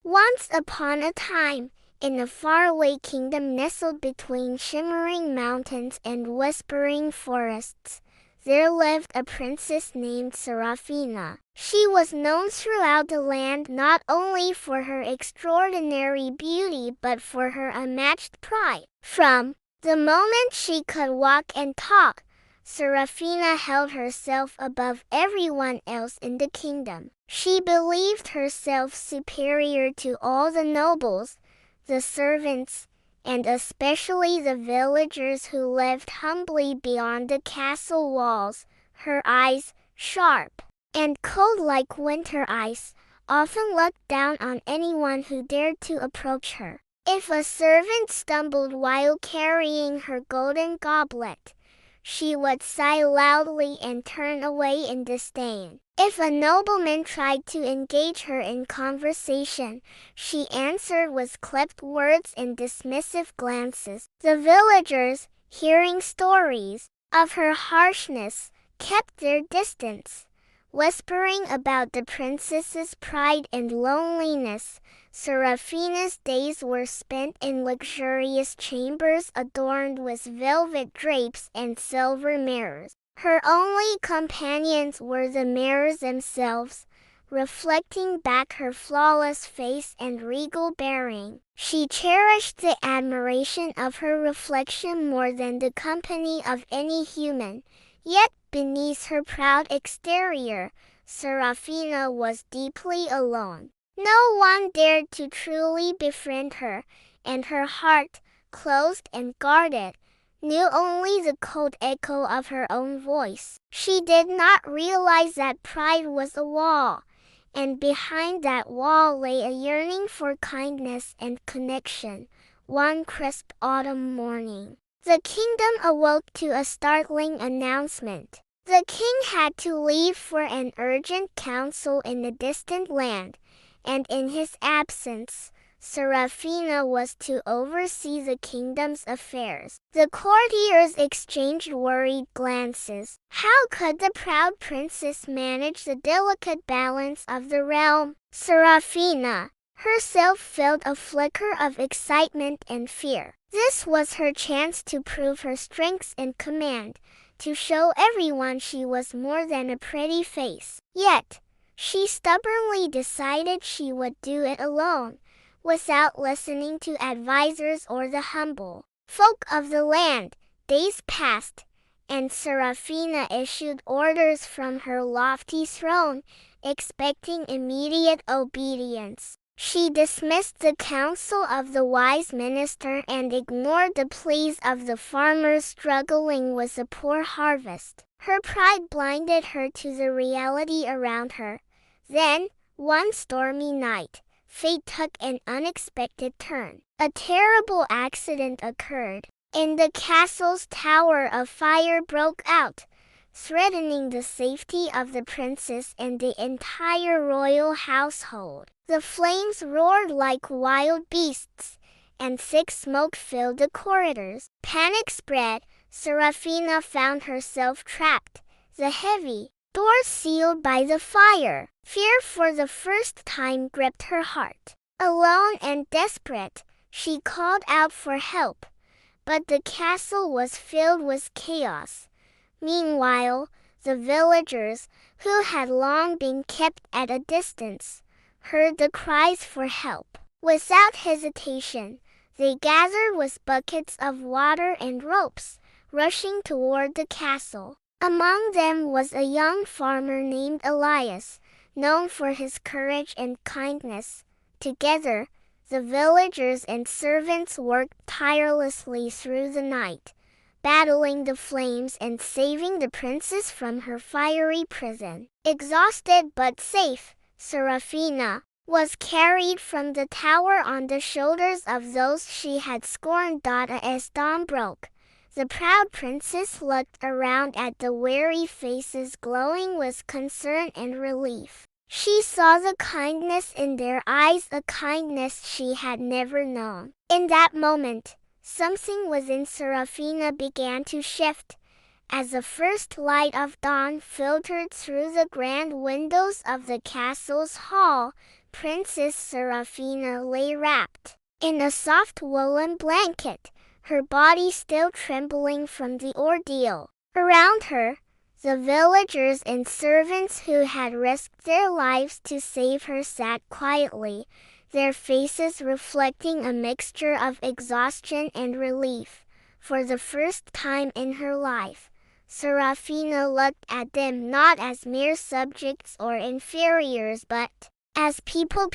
Once upon a time, in a faraway kingdom nestled between shimmering mountains and whispering forests, there lived a princess named Serafina. She was known throughout the land not only for her extraordinary beauty but for her unmatched pride. From the moment she could walk and talk, Serafina held herself above everyone else in the kingdom. She believed herself superior to all the nobles, the servants, and especially the villagers who lived humbly beyond the castle walls. Her eyes, sharp and cold like winter ice, often looked down on anyone who dared to approach her. If a servant stumbled while carrying her golden goblet, she would sigh loudly and turn away in disdain. If a nobleman tried to engage her in conversation, she answered with clipped words and dismissive glances. The villagers, hearing stories of her harshness, kept their distance, whispering about the princess's pride and loneliness. Serafina's days were spent in luxurious chambers adorned with velvet drapes and silver mirrors. Her only companions were the mirrors themselves, reflecting back her flawless face and regal bearing. She cherished the admiration of her reflection more than the company of any human. Yet, beneath her proud exterior, Serafina was deeply alone. No one dared to truly befriend her, and her heart, closed and guarded, knew only the cold echo of her own voice. She did not realize that pride was a wall, and behind that wall lay a yearning for kindness and connection. One crisp autumn morning, the kingdom awoke to a startling announcement. The king had to leave for an urgent council in a distant land, and in his absence, Serafina was to oversee the kingdom's affairs. The courtiers exchanged worried glances. How could the proud princess manage the delicate balance of the realm? Serafina herself felt a flicker of excitement and fear. This was her chance to prove her strength and command, to show everyone she was more than a pretty face. Yet, she stubbornly decided she would do it alone, without listening to advisors or the humble folk of the land. Days passed, and Serafina issued orders from her lofty throne, expecting immediate obedience. She dismissed the counsel of the wise minister and ignored the pleas of the farmers struggling with a poor harvest. Her pride blinded her to the reality around her. Then, one stormy night, fate took an unexpected turn. A terrible accident occurred. In the castle's tower, a fire broke out, threatening the safety of the princess and the entire royal household. The flames roared like wild beasts, and thick smoke filled the corridors. Panic spread. Serafina found herself trapped, the heavy door sealed by the fire. Fear for the first time gripped her heart. Alone and desperate, she called out for help, but the castle was filled with chaos. Meanwhile, the villagers, who had long been kept at a distance, heard the cries for help. Without hesitation, they gathered with buckets of water and ropes, rushing toward the castle. Among them was a young farmer named Elias, known for his courage and kindness. Together, the villagers and servants worked tirelessly through the night, battling the flames and saving the princess from her fiery prison. Exhausted but safe, Serafina was carried from the tower on the shoulders of those she had scorned. As dawn broke, the proud princess looked around at the weary faces glowing with concern and relief. She saw the kindness in their eyes, a kindness she had never known. In that moment, something within Serafina began to shift. As the first light of dawn filtered through the grand windows of the castle's hall, Princess Serafina lay wrapped in a soft woolen blanket, her body still trembling from the ordeal. Around her, the villagers and servants who had risked their lives to save her sat quietly, their faces reflecting a mixture of exhaustion and relief. For the first time in her life, Serafina looked at them not as mere subjects or inferiors but as people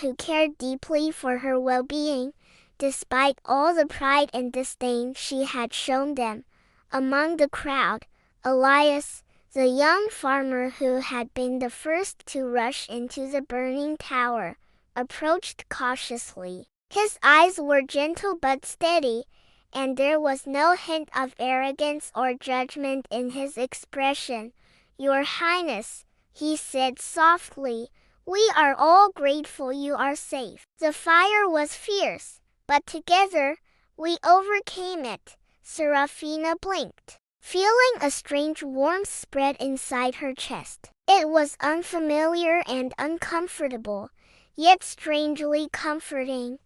who cared deeply for her well-being, despite all the pride and disdain she had shown them. Among the crowd, Elias, the young farmer who had been the first to rush into the burning tower, approached cautiously. His eyes were gentle but steady, and there was no hint of arrogance or judgment in his expression. "Your Highness," he said softly, "we are all grateful you are safe. The fire was fierce, but together, we overcame it." Serafina blinked, feeling a strange warmth spread inside her chest. It was unfamiliar and uncomfortable, yet strangely comforting.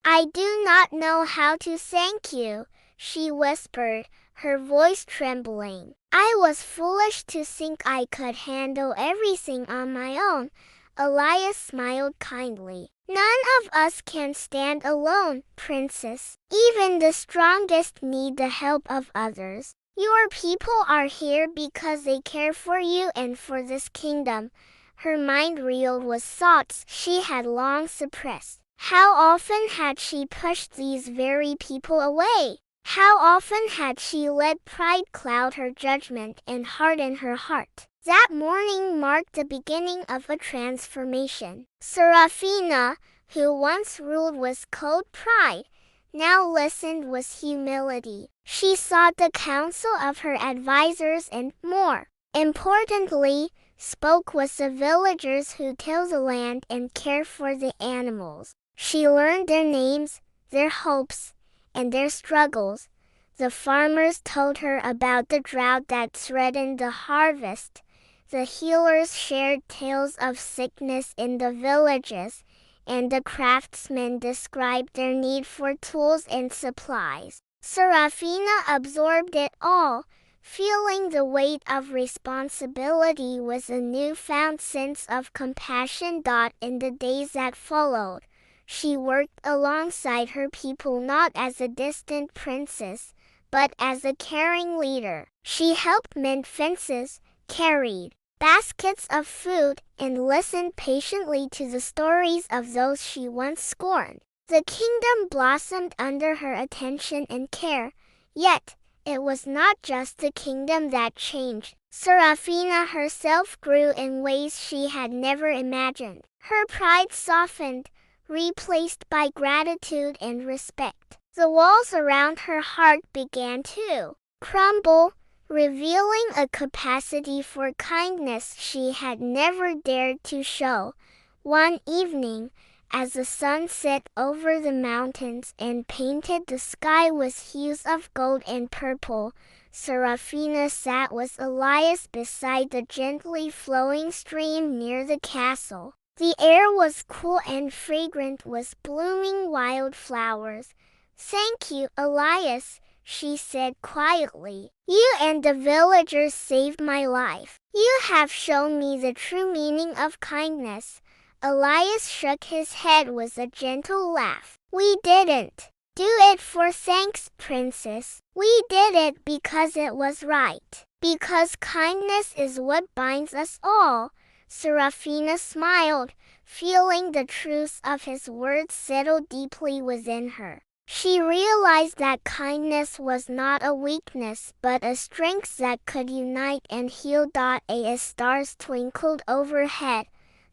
I do not know how to thank you," she whispered, her voice trembling. "I was foolish to think I could handle everything on my own." Elias smiled kindly. "None of us can stand alone, Princess. Even the strongest need the help of others. Your people are here because they care for you and for this kingdom." Her mind reeled with thoughts she had long suppressed. How often had she pushed these very people away? How often had she let pride cloud her judgment and harden her heart? That morning marked the beginning of a transformation. Serafina, who once ruled with cold pride, now listened with humility. She sought the counsel of her advisors and, more importantly, spoke with the villagers who till the land and care for the animals. She learned their names, their hopes, and their struggles. The farmers told her about the drought that threatened the harvest. The healers shared tales of sickness in the villages, and the craftsmen described their need for tools and supplies. Serafina absorbed it all, feeling the weight of responsibility with a newfound sense of compassion. In the days that followed, she worked alongside her people not as a distant princess, but as a caring leader. She helped mend fences, carried baskets of food, and listened patiently to the stories of those she once scorned. The kingdom blossomed under her attention and care, yet it was not just the kingdom that changed. Serafina herself grew in ways she had never imagined. Her pride softened, replaced by gratitude and respect. The walls around her heart began to crumble, revealing a capacity for kindness she had never dared to show. One evening, as the sun set over the mountains and painted the sky with hues of gold and purple, Serafina sat with Elias beside the gently flowing stream near the castle. The air was cool and fragrant with blooming wildflowers. "Thank you, Elias," she said quietly. "You and the villagers saved my life. You have shown me the true meaning of kindness." Elias shook his head with a gentle laugh. "We didn't do it for thanks, Princess. We did it because it was right. Because kindness is what binds us all." Serafina smiled, feeling the truth of his words settle deeply within her. She realized that kindness was not a weakness but a strength that could unite and heal. As stars twinkled overhead,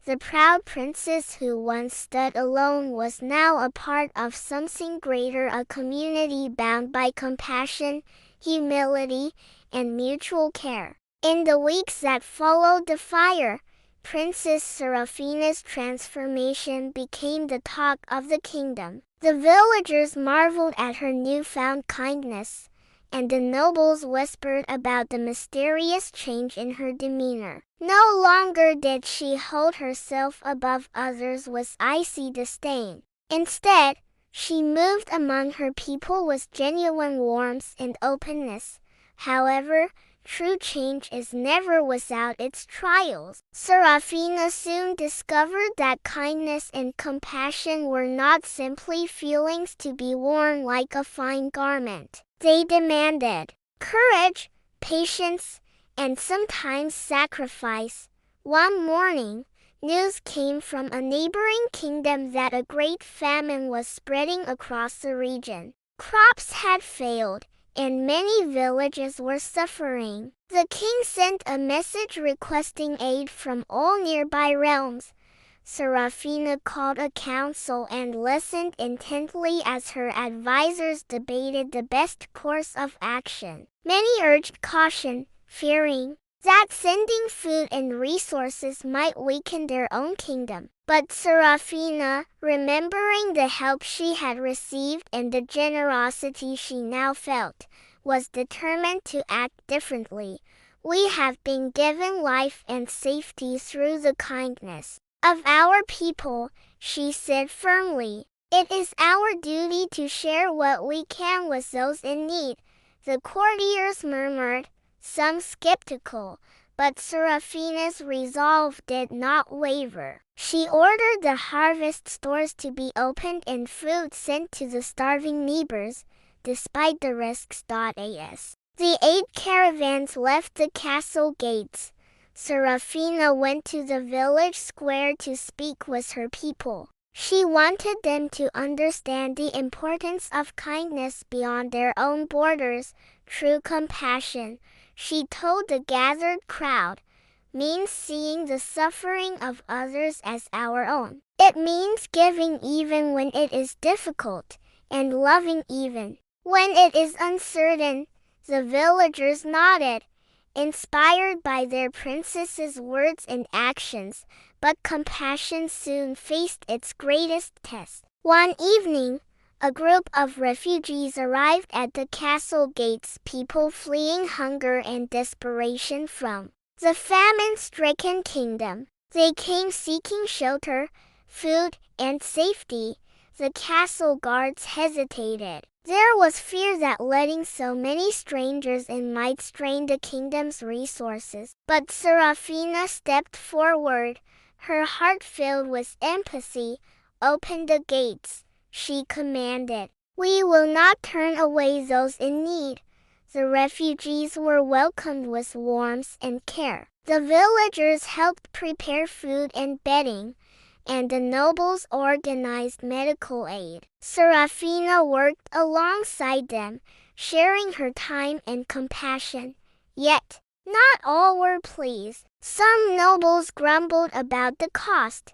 the proud princess who once stood alone was now a part of something greater, a community bound by compassion, humility, and mutual care. In the weeks that followed the fire, Princess Serafina's transformation became the talk of the kingdom. The villagers marveled at her newfound kindness, and the nobles whispered about the mysterious change in her demeanor. No longer did she hold herself above others with icy disdain. Instead, she moved among her people with genuine warmth and openness. However, true change is never without its trials. Serafina soon discovered that kindness and compassion were not simply feelings to be worn like a fine garment. They demanded courage, patience, and sometimes sacrifice. One morning, news came from a neighboring kingdom that a great famine was spreading across the region. Crops had failed, and many villages were suffering. The king sent a message requesting aid from all nearby realms. Serafina called a council and listened intently as her advisors debated the best course of action. Many urged caution, fearing that sending food and resources might weaken their own kingdom. But Serafina, remembering the help she had received and the generosity she now felt, was determined to act differently. We have been given life and safety through the kindness of our people, she said firmly. It is our duty to share what we can with those in need. The courtiers murmured, some skeptical, but Serafina's resolve did not waver. She ordered the harvest stores to be opened and food sent to the starving neighbors, despite the risks. As the 8 caravans left the castle gates, Serafina went to the village square to speak with her people. She wanted them to understand the importance of kindness beyond their own borders. True compassion, she told the gathered crowd, means seeing the suffering of others as our own. It means giving even when it is difficult, and loving even when it is uncertain. The villagers nodded, inspired by their princess's words and actions, but compassion soon faced its greatest test. One evening, a group of refugees arrived at the castle gates, people fleeing hunger and desperation from the famine-stricken kingdom. They came seeking shelter, food, and safety. The castle guards hesitated. There was fear that letting so many strangers in might strain the kingdom's resources. But Serafina stepped forward, her heart filled with empathy. Open the gates, she commanded. We will not turn away those in need. The refugees were welcomed with warmth and care. The villagers helped prepare food and bedding, and the nobles organized medical aid. Serafina worked alongside them, sharing her time and compassion. Yet, not all were pleased. Some nobles grumbled about the cost,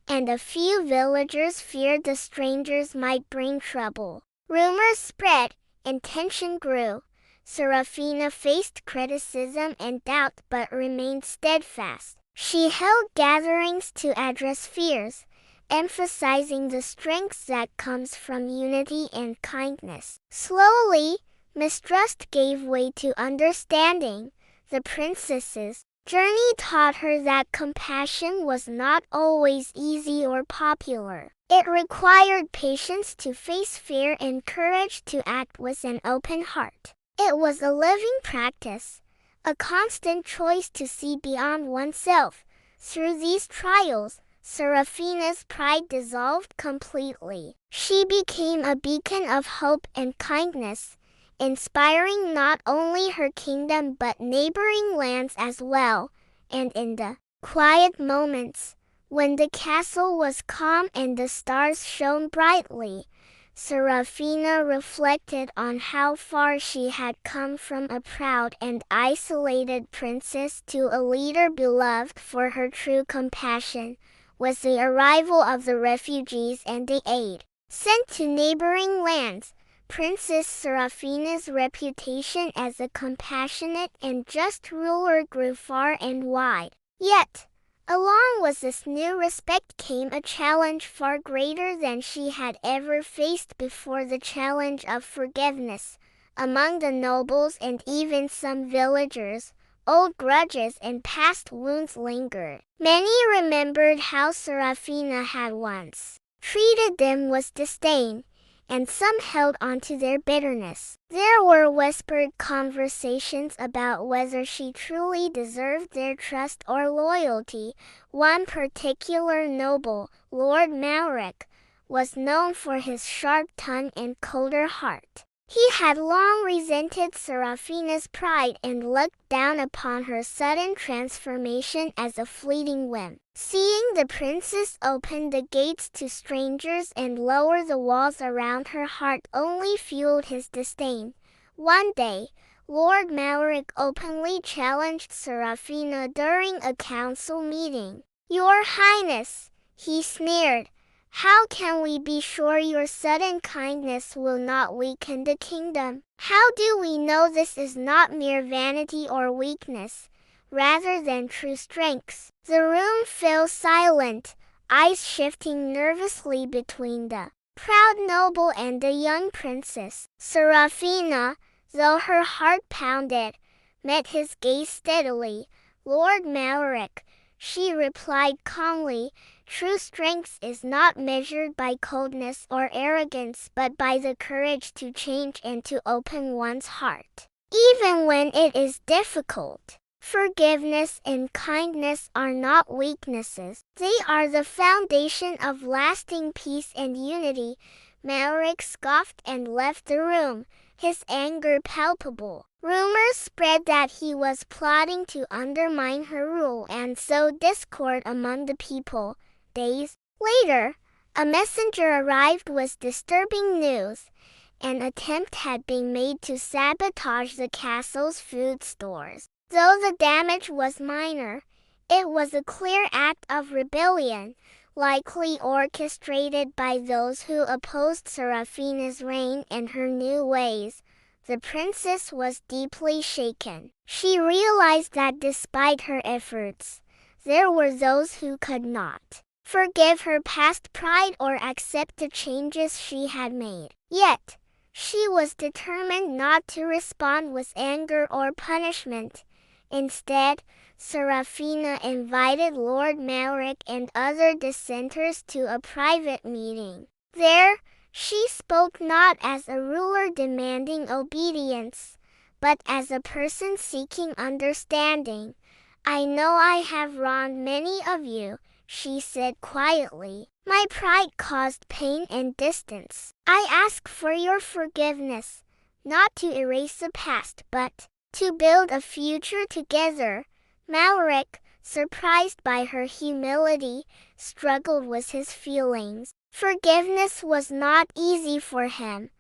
and a few villagers feared the strangers might bring trouble. Rumors spread, and tension grew. Serafina faced criticism and doubt but remained steadfast. She held gatherings to address fears, emphasizing the strength that comes from unity and kindness. Slowly, mistrust gave way to understanding. The princess's journey taught her that compassion was not always easy or popular. It required patience to face fear and courage to act with an open heart. It was a living practice, a constant choice to see beyond oneself. Through these trials, Serafina's pride dissolved completely. She became a beacon of hope and kindness, inspiring not only her kingdom but neighboring lands as well. And in the quiet moments, when the castle was calm and the stars shone brightly, Serafina reflected on how far she had come from a proud and isolated princess to a leader beloved for her true compassion. With the arrival of the refugees and the aid sent to neighboring lands, Princess Serafina's reputation as a compassionate and just ruler grew far and wide. Yet, along with this new respect came a challenge far greater than she had ever faced before: the challenge of forgiveness. Among the nobles and even some villagers, old grudges and past wounds lingered. Many remembered how Seraphina had once treated them with disdain, and some held on to their bitterness. There were whispered conversations about whether she truly deserved their trust or loyalty. One particular noble, Lord Malric, was known for his sharp tongue and colder heart. He had long resented Seraphina's pride and looked down upon her sudden transformation as a fleeting whim. Seeing the princess open the gates to strangers and lower the walls around her heart only fueled his disdain. One day, Lord Malric openly challenged Seraphina during a council meeting. "Your Highness," he sneered, "how can we be sure your sudden kindness will not weaken the kingdom? How do we know this is not mere vanity or weakness, rather than true strength?" The room fell silent, eyes shifting nervously between the proud noble and the young princess. Seraphina, though her heart pounded, met his gaze steadily. "Lord Malric," she replied calmly, "true strength is not measured by coldness or arrogance but by the courage to change and to open one's heart, even when it is difficult." Forgiveness and kindness are not weaknesses. They are the foundation of lasting peace and unity. Malric scoffed and left the room, his anger palpable. Rumors spread that he was plotting to undermine her rule and sow discord among the people. Days later, a messenger arrived with disturbing news. An attempt had been made to sabotage the castle's food stores. Though the damage was minor, it was a clear act of rebellion, likely orchestrated by those who opposed Seraphina's reign and her new ways. The princess was deeply shaken. She realized that despite her efforts, there were those who could not forgive her past pride or accept the changes she had made. Yet, she was determined not to respond with anger or punishment. Instead, Seraphina invited Lord Malric and other dissenters to a private meeting. There, she spoke not as a ruler demanding obedience, but as a person seeking understanding. "I know I have wronged many of you," she said quietly. "My pride caused pain and distance. I ask for your forgiveness, not to erase the past but to build a future together." Malric, surprised by her humility, struggled with his feelings. Forgiveness was not easy for him,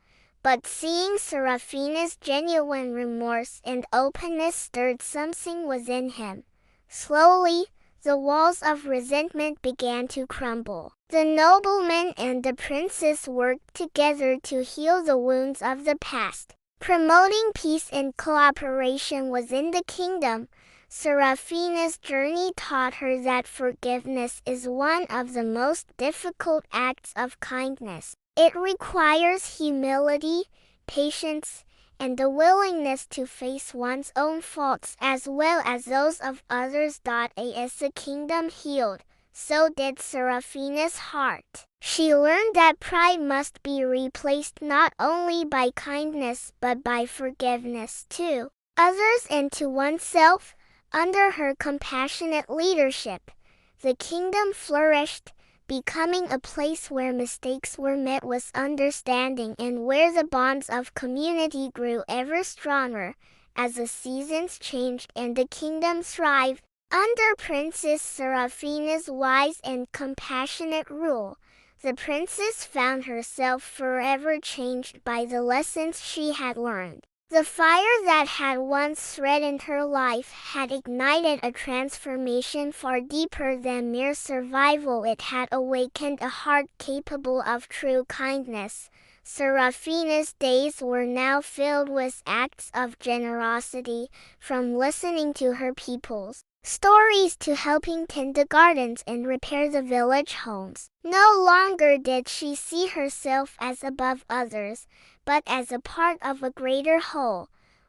but seeing Seraphina's genuine remorse and openness stirred something within him. Slowly, the walls of resentment began to crumble. The nobleman and the princess worked together to heal the wounds of the past, promoting peace and cooperation within the kingdom. Seraphina's journey taught her that forgiveness is one of the most difficult acts of kindness. It requires humility, patience, and the willingness to face one's own faults as well as those of others. As the kingdom healed, so did Seraphina's heart. She learned that pride must be replaced not only by kindness but by forgiveness to others and to oneself. Under her compassionate leadership, the kingdom flourished, becoming a place where mistakes were met with understanding and where the bonds of community grew ever stronger. As the seasons changed and the kingdom thrived, under Princess Seraphina's wise and compassionate rule, the princess found herself forever changed by the lessons she had learned. The fire that had once threatened her life had ignited a transformation far deeper than mere survival. It had awakened a heart capable of true kindness. Seraphina's days were now filled with acts of generosity, from listening to her people's stories to helping tend the gardens and repair the village homes. No longer did she see herself as above others, but as a part of a greater whole.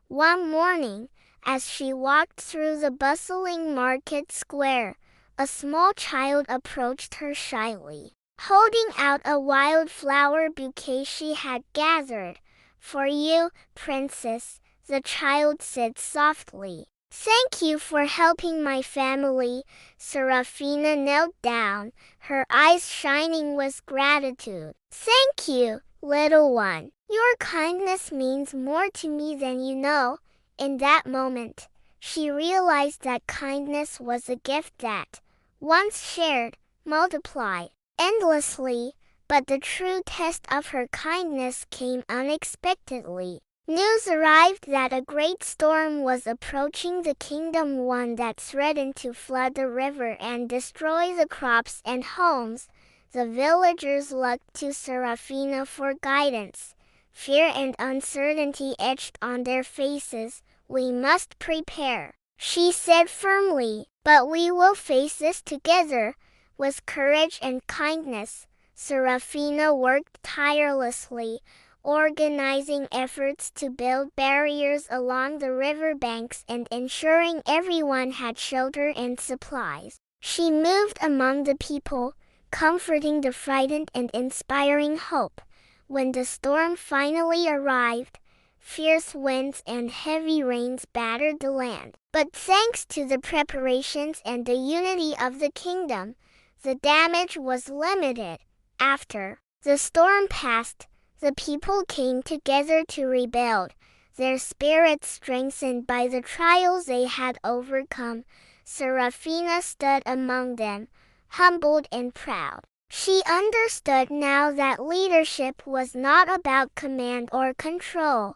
One morning, as she walked through the bustling market square, a small child approached her shyly, holding out a wildflower bouquet she had gathered. "For you, princess," the child said softly. "Thank you for helping my family." Serafina knelt down, her eyes shining with gratitude. "Thank you, little one. Your kindness means more to me than you know." In that moment, she realized that kindness was a gift that, once shared, multiplied endlessly. But the true test of her kindness came unexpectedly. News arrived that a great storm was approaching the kingdom, one that threatened to flood the river and destroy the crops and homes. The villagers looked to Serafina for guidance. Fear and uncertainty etched on their faces. "We must prepare," she said firmly, "but we will face this together." With courage and kindness, Serafina worked tirelessly, organizing efforts to build barriers along the riverbanks and ensuring everyone had shelter and supplies. She moved among the people, comforting the frightened and inspiring hope. When the storm finally arrived, fierce winds and heavy rains battered the land. But thanks to the preparations and the unity of the kingdom, the damage was limited. After the storm passed, the people came together to rebuild, their spirits strengthened by the trials they had overcome. Serafina stood among them, humbled and proud. She understood now that leadership was not about command or control,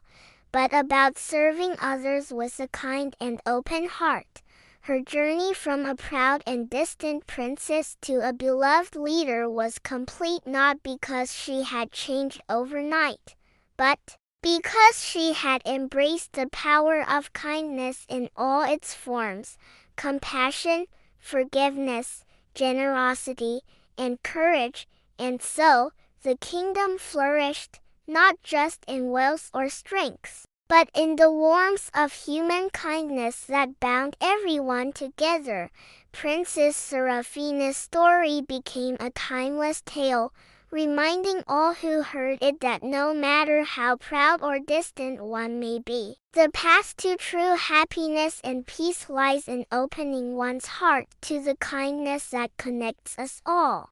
but about serving others with a kind and open heart. Her journey from a proud and distant princess to a beloved leader was complete, not because she had changed overnight, but because she had embraced the power of kindness in all its forms: compassion, forgiveness, generosity, and courage. And so, the kingdom flourished, not just in wealth or strength, but in the warmth of human kindness that bound everyone together. Princess Serafina's story became a timeless tale, reminding all who heard it that no matter how proud or distant one may be, the path to true happiness and peace lies in opening one's heart to the kindness that connects us all.